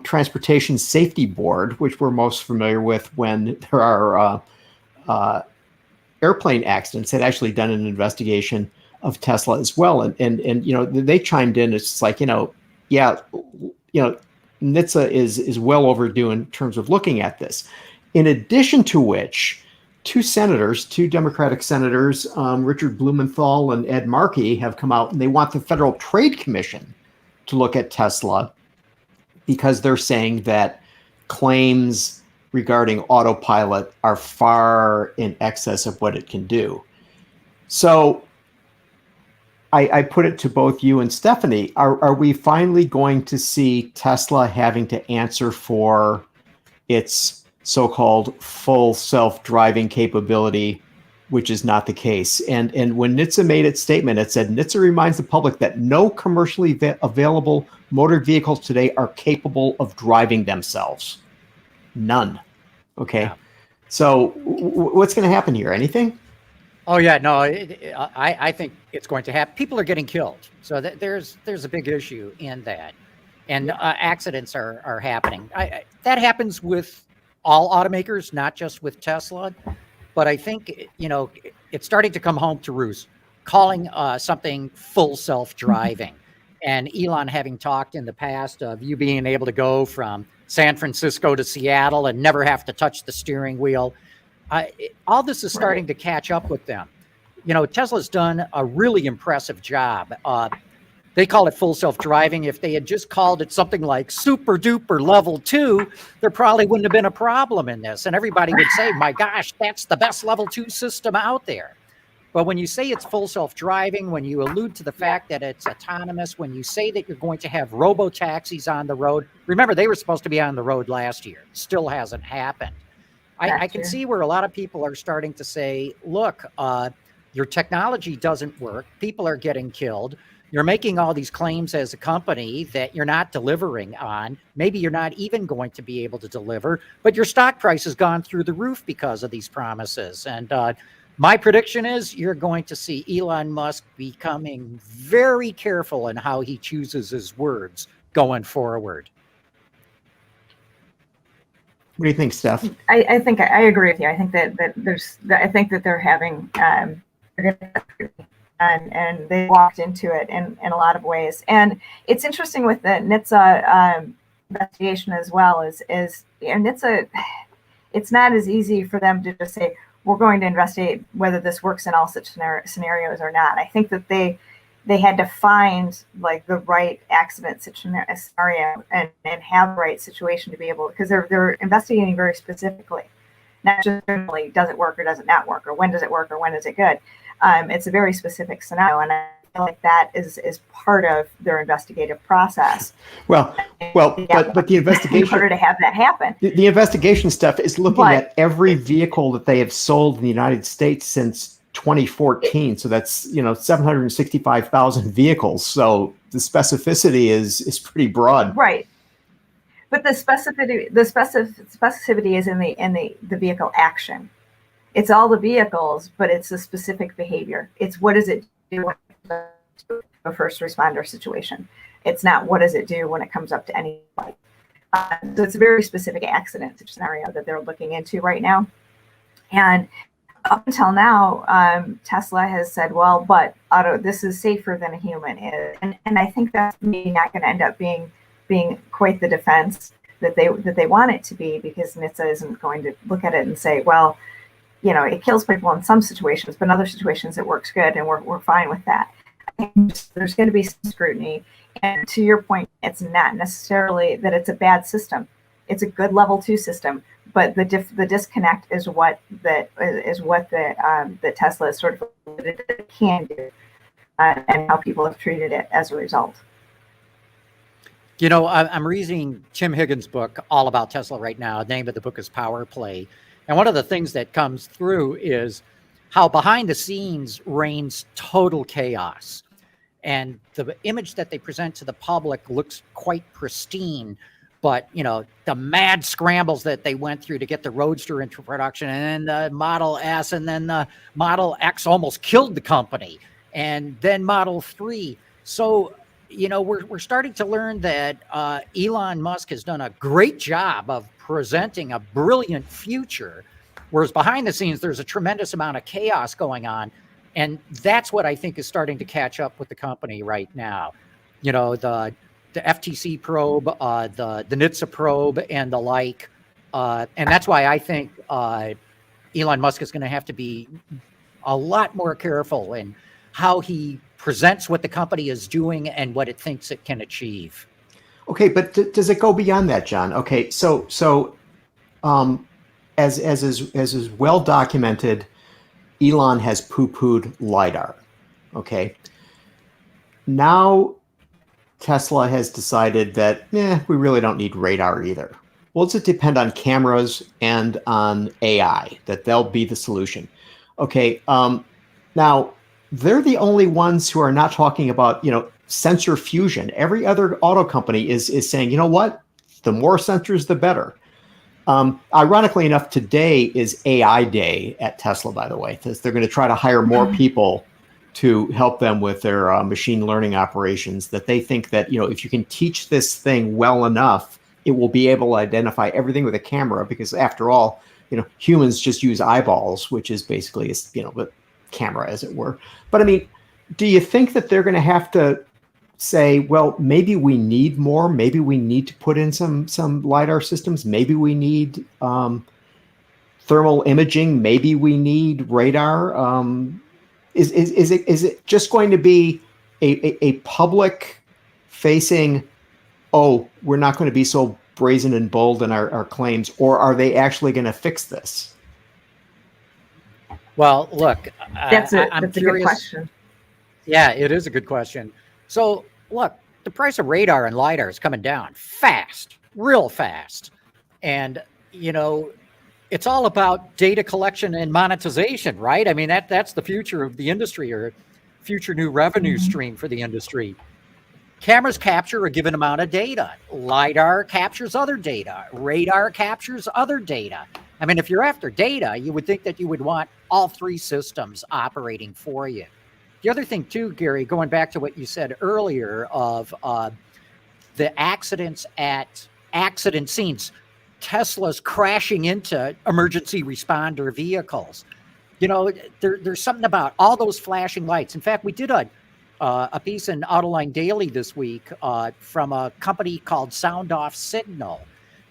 Transportation Safety Board, which we're most familiar with when there are airplane accidents, had actually done an investigation of Tesla as well. And they chimed in. It's like, NHTSA is well overdue in terms of looking at this. In addition to which, two Democratic senators, Richard Blumenthal and Ed Markey, have come out and they want the Federal Trade Commission to look at Tesla because they're saying that claims regarding autopilot are far in excess of what it can do. So I put it to both you and Stephanie, are we finally going to see Tesla having to answer for its so-called full self-driving capability, which is not the case? And when NHTSA made its statement, it said, NHTSA reminds the public that no commercially available motor vehicles today are capable of driving themselves. None. Okay. Yeah. So what's going to happen here? Anything? Oh yeah, no, I think it's going to happen. People are getting killed, so there's a big issue in that, and accidents are happening. That happens with all automakers, not just with Tesla. But I think it's starting to come home to roost, calling something full self-driving, and Elon having talked in the past of you being able to go from San Francisco to Seattle and never have to touch the steering wheel. All this is starting to catch up with them. Tesla's done a really impressive job. They call it full self-driving. If they had just called it something like super duper level 2, there probably wouldn't have been a problem in this. And everybody would say, my gosh, that's the best level 2 system out there. But when you say it's full self-driving, when you allude to the fact that it's autonomous, when you say that you're going to have robo-taxis on the road, remember, they were supposed to be on the road last year. Still hasn't happened. I can see where a lot of people are starting to say, look, your technology doesn't work. People are getting killed. You're making all these claims as a company that you're not delivering on. Maybe you're not even going to be able to deliver, but your stock price has gone through the roof because of these promises. And my prediction is you're going to see Elon Musk becoming very careful in how he chooses his words going forward. What do you think, Steph? I think I agree with you. I think that they're having and they walked into it in a lot of ways. And it's interesting with the NHTSA investigation as well is NHTSA, it's not as easy for them to just say, we're going to investigate whether this works in all such scenarios or not. I think that they had to find like the right accident scenario and have the right situation to be able, because they're investigating very specifically, not just generally does it work or does it not work, or when does it work or when is it good. It's a very specific scenario, and I feel like that is part of their investigative process. But the investigation, in order to have that happen, the investigation stuff is looking at every vehicle that they have sold in the United States since 2014. So that's 765,000 vehicles. So the specificity is pretty broad. Right. But the specificity is in the vehicle action. It's all the vehicles, but it's a specific behavior. It's what does it do when it comes up to a first responder situation. It's not what does it do when it comes up to any light. So it's a very specific accident scenario that they're looking into right now. And up until now, Tesla has said, well, but this is safer than a human is. And I think that's maybe not going to end up being quite the defense that they want it to be, because NHTSA isn't going to look at it and say, well, you know, it kills people in some situations, but in other situations it works good, and we're fine with that. I think there's going to be some scrutiny. And to your point, it's not necessarily that it's a bad system. It's a good level 2 system, but the disconnect is what the Tesla is sort of can do, and how people have treated it as a result. You know, I'm reading Tim Higgins' book all about Tesla right now. The name of the book is Power Play. And one of the things that comes through is how behind the scenes reigns total chaos. And the image that they present to the public looks quite pristine. But, you know, the mad scrambles that they went through to get the Roadster into production, and then the Model S, and then the Model X almost killed the company, and then Model 3. So, you know, we're starting to learn that Elon Musk has done a great job of presenting a brilliant future, whereas behind the scenes, there's a tremendous amount of chaos going on. And that's what I think is starting to catch up with the company right now. You know, the FTC probe, the NHTSA probe, and the like. And that's why I think Elon Musk is going to have to be a lot more careful in how he presents what the company is doing and what it thinks it can achieve. Okay, but does it go beyond that, John? Okay, so as is well documented, Elon has poo-pooed LiDAR. Okay, now Tesla has decided that we really don't need radar either. Well, does it depend on cameras and on AI that they'll be the solution? Okay, now they're the only ones who are not talking about, you know, sensor fusion. Every other auto company is saying, you know what, the more sensors, the better. Ironically enough, today is AI day at Tesla, by the way. They're going to try to hire more people to help them with their machine learning operations, that they think that, you know, if you can teach this thing well enough, it will be able to identify everything with a camera, because after all, you know, humans just use eyeballs, which is basically, you know, the camera, as it were. But I mean, do you think that they're going to have to say, well, maybe we need more, maybe we need to put in some LiDAR systems, maybe we need thermal imaging, maybe we need radar? Is it just going to be a public facing, oh, we're not going to be so brazen and bold in our claims, or are they actually going to fix this? Well, look, That's a good question. Yeah, it is a good question. So, look, the price of radar and LiDAR is coming down fast, real fast. And, you know, it's all about data collection and monetization, right? I mean, that's the future of the industry, or future new revenue stream for the industry. Cameras capture a given amount of data. LiDAR captures other data. Radar captures other data. I mean, if you're after data, you would think that you would want all three systems operating for you. The other thing too, Gary, going back to what you said earlier of the accidents at accident scenes, Tesla's crashing into emergency responder vehicles. You know, there's something about all those flashing lights. In fact, we did a piece in Autoline Daily this week from a company called Sound Off Signal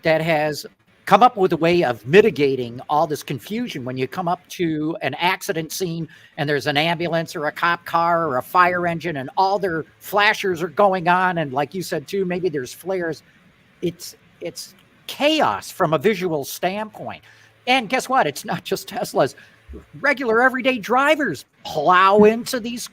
that has come up with a way of mitigating all this confusion when you come up to an accident scene and there's an ambulance or a cop car or a fire engine and all their flashers are going on. And like you said too, maybe there's flares. It's chaos from a visual standpoint. And guess what? It's not just Teslas. Regular everyday drivers plow into these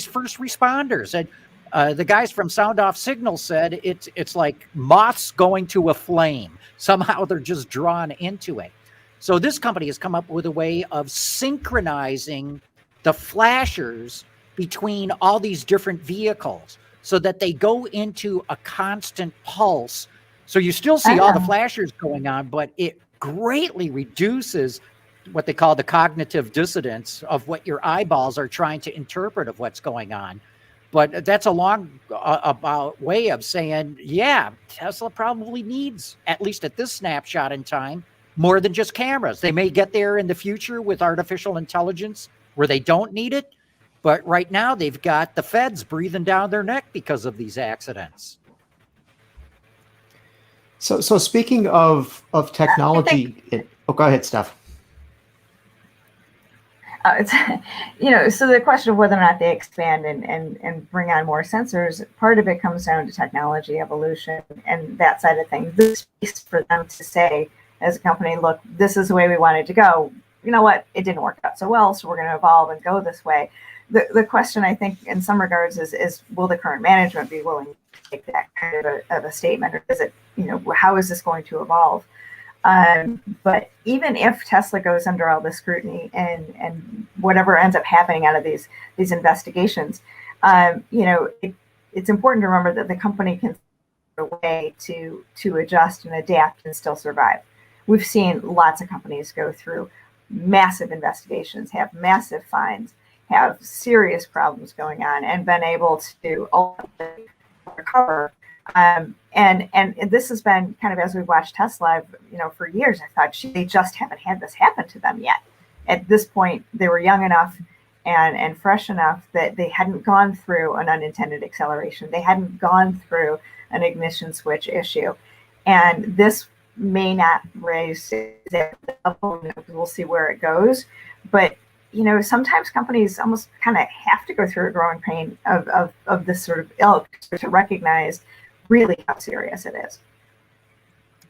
first responders. And the guys from Sound Off Signal said it's like moths going to a flame. Somehow they're just drawn into it. So this company has come up with a way of synchronizing the flashers between all these different vehicles so that they go into a constant pulse So you still see all the Ah. flashers going on, but it greatly reduces what they call the cognitive dissonance of what your eyeballs are trying to interpret of what's going on. But that's a long about way of saying, yeah, Tesla probably needs, at least at this snapshot in time, more than just cameras. They may get there in the future with artificial intelligence where they don't need it. But right now they've got the feds breathing down their neck because of these accidents. So speaking of technology, go ahead, Steph. It's, so the question of whether or not they expand and bring on more sensors, part of it comes down to technology evolution and that side of things. This is for them to say, as a company, look, this is the way we wanted to go. You know what? It didn't work out so well, so we're going to evolve and go this way. The question, I think, in some regards is will the current management be willing to take that kind of a statement, or is it, how is this going to evolve? But even if Tesla goes under all this scrutiny and whatever ends up happening out of these investigations, it's important to remember that the company can find a way to adjust and adapt and still survive. We've seen lots of companies go through massive investigations, have massive fines, have serious problems going on, and been able to ultimately recover. And this has been kind of, as we've watched Tesla, for years, I thought, they just haven't had this happen to them yet. At this point, they were young enough and fresh enough that they hadn't gone through an unintended acceleration. They hadn't gone through an ignition switch issue. And this may not raise that level. We'll see where it goes. But sometimes companies almost kind of have to go through a growing pain of this sort of ilk to recognize really how serious it is.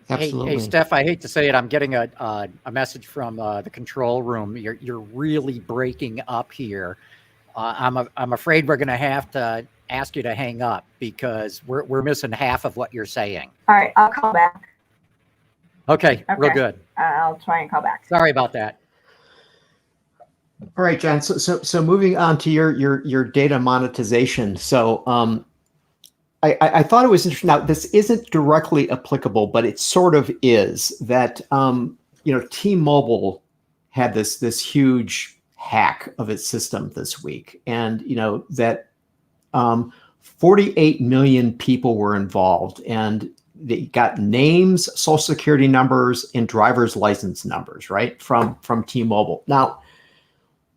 Absolutely. Hey, Steph, I hate to say it, I'm getting a message from the control room. You're really breaking up here. I'm afraid we're going to have to ask you to hang up because we're missing half of what you're saying. All right, I'll call back. Okay. Real good. I'll try and call back. Sorry about that. All right, John. So moving on to your data monetization. So I thought it was interesting. Now, this isn't directly applicable, but it sort of is. That T-Mobile had this huge hack of its system this week, and that 48 million people were involved, and they got names, social security numbers, and driver's license numbers, right, from T-Mobile. Now,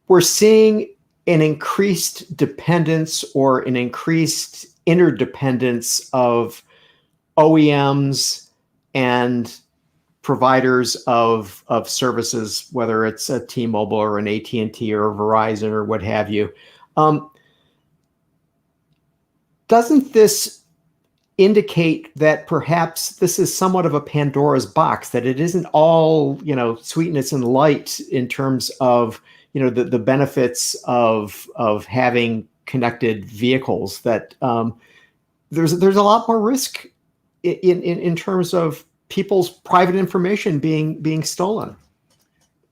we're seeing an increased dependence or an increased interdependence of OEMs and providers of services, whether it's a T-Mobile or an AT&T or a Verizon or what have you. Doesn't this indicate that perhaps this is somewhat of a Pandora's box, that it isn't all, sweetness and light in terms of, the benefits of having connected vehicles, that there's a lot more risk in terms of people's private information being stolen?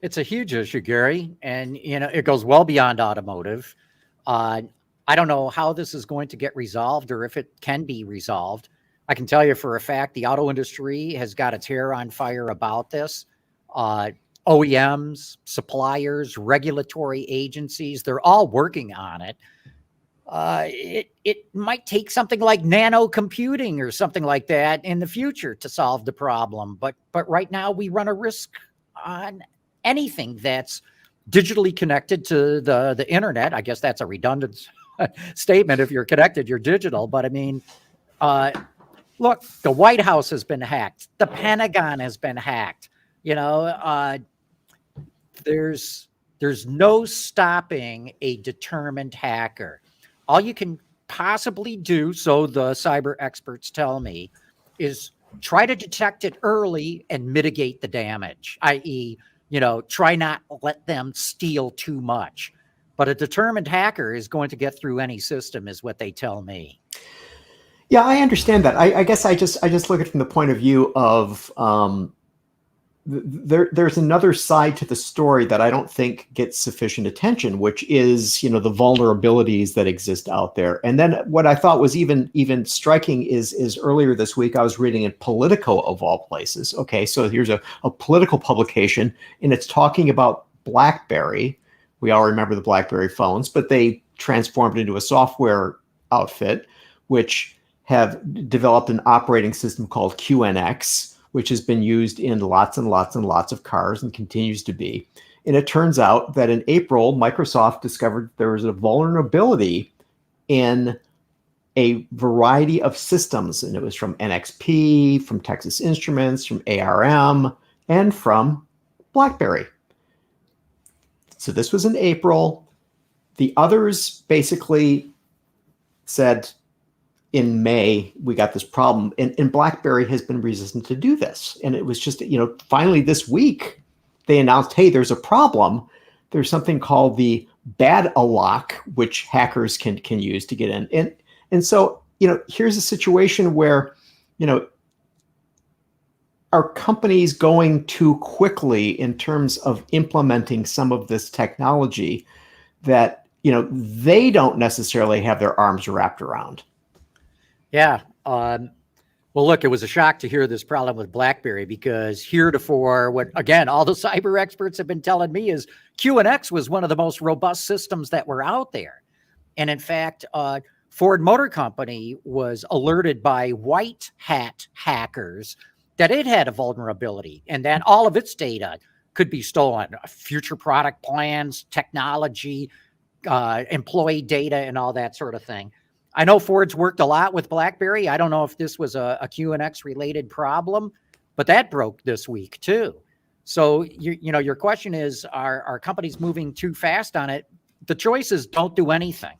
It's a huge issue, Gary, and it goes well beyond automotive. I don't know how this is going to get resolved or if it can be resolved. I can tell you for a fact the auto industry has got its hair on fire about this. OEMs, suppliers, regulatory agencies, they're all working on it. It might take something like nano computing or something like that in the future to solve the problem. But right now we run a risk on anything that's digitally connected to the internet. I guess that's a redundant statement. If you're connected, you're digital. But I mean, look, the White House has been hacked. The Pentagon has been hacked. There's no stopping a determined hacker. All you can possibly do, so the cyber experts tell me, is try to detect it early and mitigate the damage, i.e., try not let them steal too much. But a determined hacker is going to get through any system, is what they tell me. Yeah, I understand that. I guess I just look at it from the point of view of there's another side to the story that I don't think gets sufficient attention, which is, the vulnerabilities that exist out there. And then what I thought was even striking is earlier this week, I was reading in Politico, of all places. Okay, so here's a political publication, and it's talking about BlackBerry. We all remember the BlackBerry phones, but they transformed into a software outfit, which have developed an operating system called QNX, which has been used in lots and lots and lots of cars and continues to be. And it turns out that in April, Microsoft discovered there was a vulnerability in a variety of systems. And it was from NXP, from Texas Instruments, from ARM, and from BlackBerry. So this was in April. The others basically said, in May, we got this problem, and BlackBerry has been resistant to do this. And it was just, finally this week, they announced, hey, there's a problem. There's something called the Bad-a-lock, which hackers can use to get in. And so, here's a situation where, are companies going too quickly in terms of implementing some of this technology that, they don't necessarily have their arms wrapped around? Yeah. Well, look, it was a shock to hear this problem with BlackBerry, because heretofore, what, again, all the cyber experts have been telling me is QNX was one of the most robust systems that were out there. And in fact, Ford Motor Company was alerted by white hat hackers that it had a vulnerability, and that all of its data could be stolen. Future product plans, technology, employee data, and all that sort of thing. I know Ford's worked a lot with BlackBerry. I don't know if this was a QNX related problem, but that broke this week too. So your question is, are companies moving too fast on it? The choice is don't do anything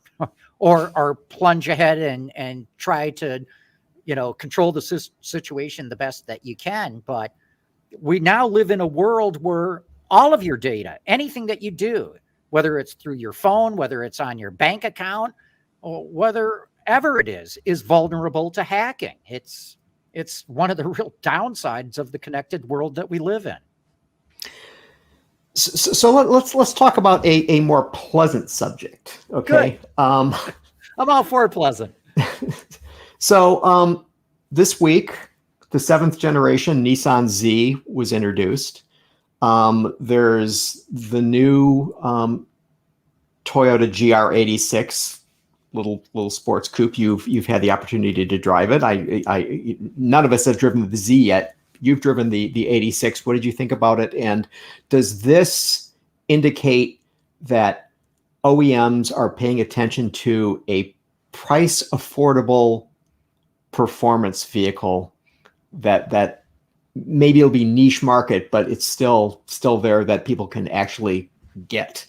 or plunge ahead and try to, control the situation the best that you can. But we now live in a world where all of your data, anything that you do, whether it's through your phone, whether it's on your bank account, or whatever it is vulnerable to hacking. It's one of the real downsides of the connected world that we live in. So let's talk about a more pleasant subject. Okay. Good. I'm all for pleasant. So this week, the 7th generation Nissan Z was introduced. There's the new Toyota GR86, little sports coupe. You've had the opportunity to drive it. I none of us have driven the Z yet. You've driven the 86. What did you think about it? And does this indicate that OEMs are paying attention to a price affordable performance vehicle that maybe it'll be niche market, but it's still there that people can actually get?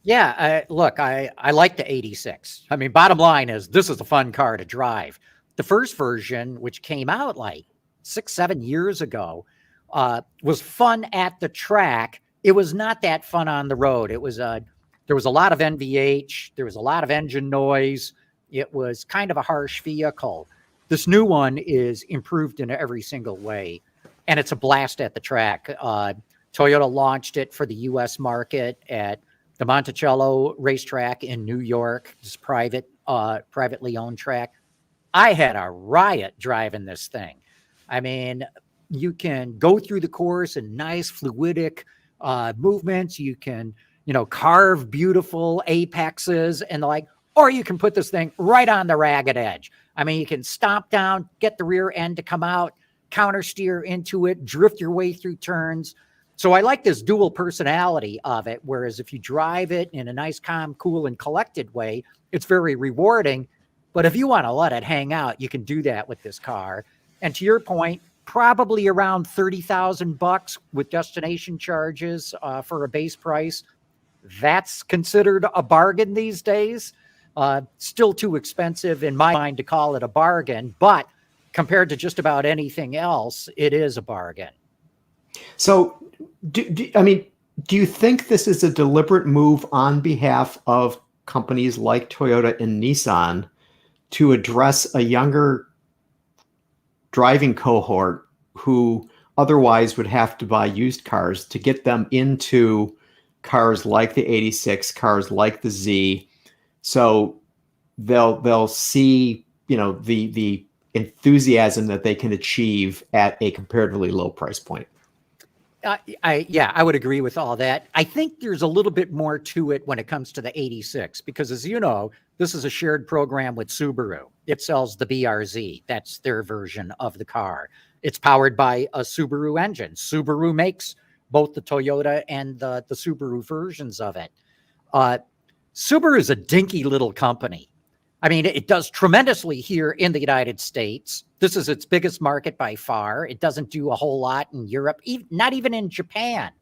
Yeah, look, I like the 86. I mean, bottom line is this is a fun car to drive. The first version, which came out like 6-7 years ago, was fun at the track. It was not that fun on the road. It was there was a lot of NVH. There was a lot of engine noise. It was kind of a harsh vehicle. This new one is improved in every single way, and it's a blast at the track. Toyota launched it for the U.S. market at the Monticello racetrack in New York. It's privately owned track. I had a riot driving this thing. I mean, you can go through the course in nice fluidic movements. You can, carve beautiful apexes and the like, or you can put this thing right on the ragged edge. I mean, you can stomp down, get the rear end to come out, counter steer into it, drift your way through turns. So I like this dual personality of it, whereas if you drive it in a nice, calm, cool, and collected way, it's very rewarding. But if you want to let it hang out, you can do that with this car. And to your point, probably around $30,000 with destination charges for a base price. That's considered a bargain these days. Still too expensive in my mind to call it a bargain, but compared to just about anything else, it is a bargain. So, do you think this is a deliberate move on behalf of companies like Toyota and Nissan to address a younger driving cohort who otherwise would have to buy used cars to get them into cars like the 86, cars like the Z. So they'll see, the enthusiasm that they can achieve at a comparatively low price point. I would agree with all that. I think there's a little bit more to it when it comes to the 86, because as you know, this is a shared program with Subaru. It sells the BRZ. That's their version of the car. It's powered by a Subaru engine. Subaru makes both the Toyota and the Subaru versions of it. Subaru is a dinky little company. I mean, it does tremendously here in the United States. This is its biggest market by far. It doesn't do a whole lot in Europe, not even in Japan.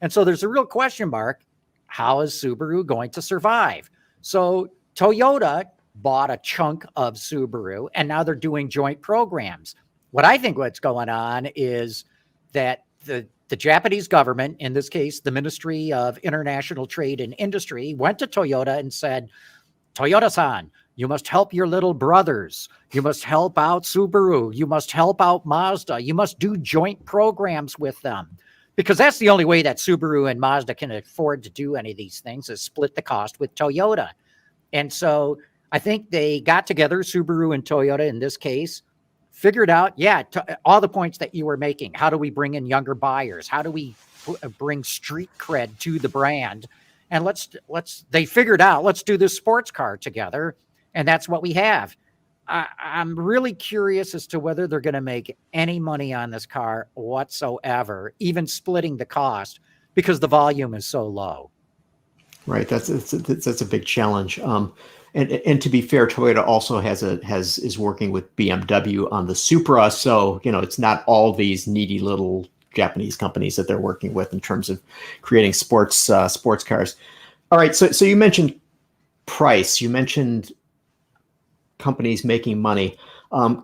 And so there's a real question mark. How is Subaru going to survive? So Toyota bought a chunk of Subaru, and now they're doing joint programs. What I think what's going on is that the Japanese government, in this case, the Ministry of International Trade and Industry, went to Toyota and said, Toyota-san, you must help your little brothers. You must help out Subaru. You must help out Mazda. You must do joint programs with them, because that's the only way that Subaru and Mazda can afford to do any of these things, is split the cost with Toyota. And so I think they got together, Subaru and Toyota in this case, figured out, all the points that you were making. How do we bring in younger buyers? How do we bring street cred to the brand? And they figured out, let's do this sports car together. And that's what we have. I'm really curious as to whether they're going to make any money on this car whatsoever, even splitting the cost, because the volume is so low. Right. That's a big challenge. And to be fair, Toyota also is working with BMW on the Supra. So, it's not all these needy little Japanese companies that they're working with in terms of creating sports cars. All right. So you mentioned price. You mentioned companies making money.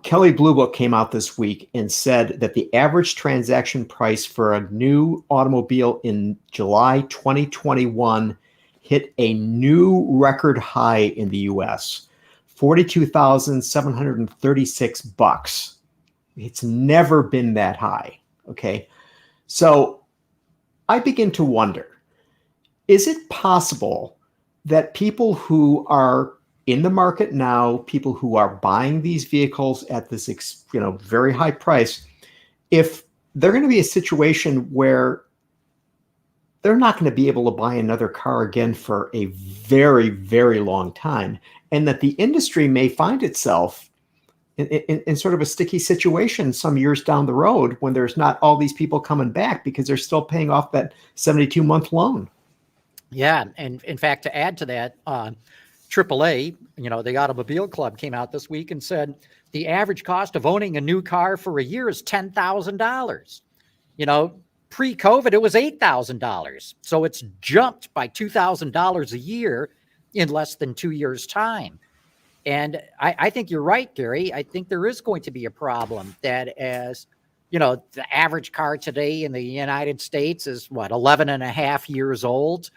Kelley Blue Book came out this week and said that the average transaction price for a new automobile in July 2021 hit a new record high in the US, $42,736. It's never been that high. Okay. So I begin to wonder, is it possible that people who are in the market now, people who are buying these vehicles at this, very high price, if they're going to be a situation where they're not going to be able to buy another car again for a very, very long time, and that the industry may find itself in sort of a sticky situation some years down the road when there's not all these people coming back because they're still paying off that 72-month loan. Yeah. And in fact, to add to that, AAA, the Automobile Club came out this week and said the average cost of owning a new car for a year is $10,000. Pre-COVID, it was $8,000. So it's jumped by $2,000 a year in less than 2 years' time. And I think you're right, Gary. I think there is going to be a problem that, as the average car today in the United States is 11 and a half years old.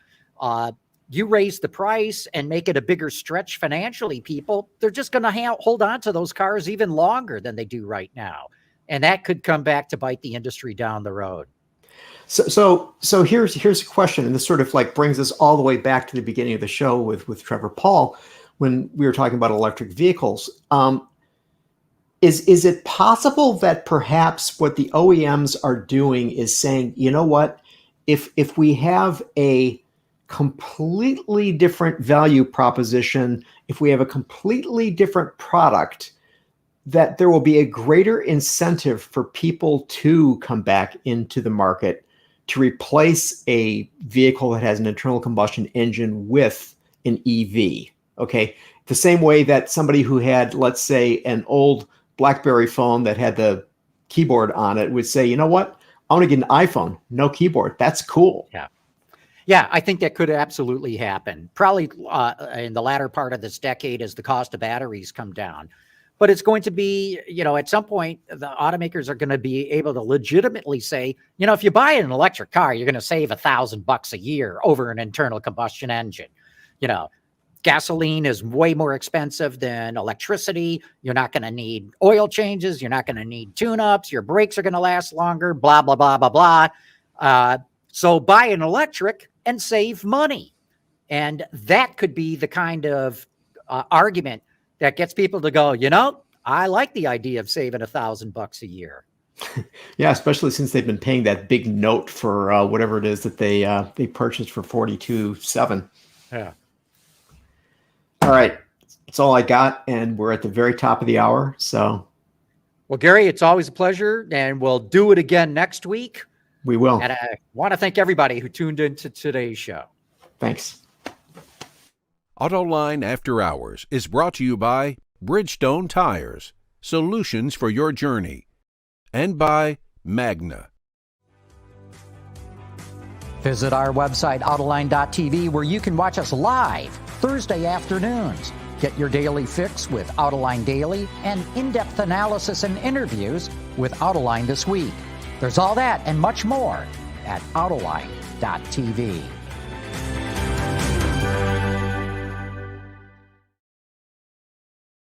You raise the price and make it a bigger stretch financially, people, they're just going to hold on to those cars even longer than they do right now. And that could come back to bite the industry down the road. So here's a question, and this sort of brings us all the way back to the beginning of the show with Trevor Pawl when we were talking about electric vehicles. Is it possible that perhaps what the OEMs are doing is saying, you know what, if we have a completely different value proposition, if we have a completely different product, that there will be a greater incentive for people to come back into the market to replace a vehicle that has an internal combustion engine with an EV. Okay. The same way that somebody who had, let's say, an old BlackBerry phone that had the keyboard on it would say, you know what, I want to get an iPhone, no keyboard. That's cool. Yeah. Yeah, I think that could absolutely happen. Probably in the latter part of this decade as the cost of batteries come down. But it's going to be, at some point, the automakers are going to be able to legitimately say, if you buy an electric car, you're going to save $1,000 a year over an internal combustion engine. gasoline is way more expensive than electricity. You're not going to need oil changes. You're not going to need tune-ups. Your brakes are going to last longer, blah, blah, blah, blah, blah. So buy an electric and save money. And that could be the kind of argument that gets people to go, I like the idea of saving $1,000 a year. Yeah, especially since they've been paying that big note for whatever it is that they purchased for $42,700. Yeah. All right, that's all I got, and we're at the very top of the hour. So, well, Gary, it's always a pleasure, and we'll do it again next week. We will. And I want to thank everybody who tuned into today's show. Thanks. Autoline After Hours is brought to you by Bridgestone Tires, solutions for your journey, and by Magna. Visit our website, Autoline.tv, where you can watch us live Thursday afternoons. Get your daily fix with Autoline Daily and in-depth analysis and interviews with Autoline This Week. There's all that and much more at Autoline.tv.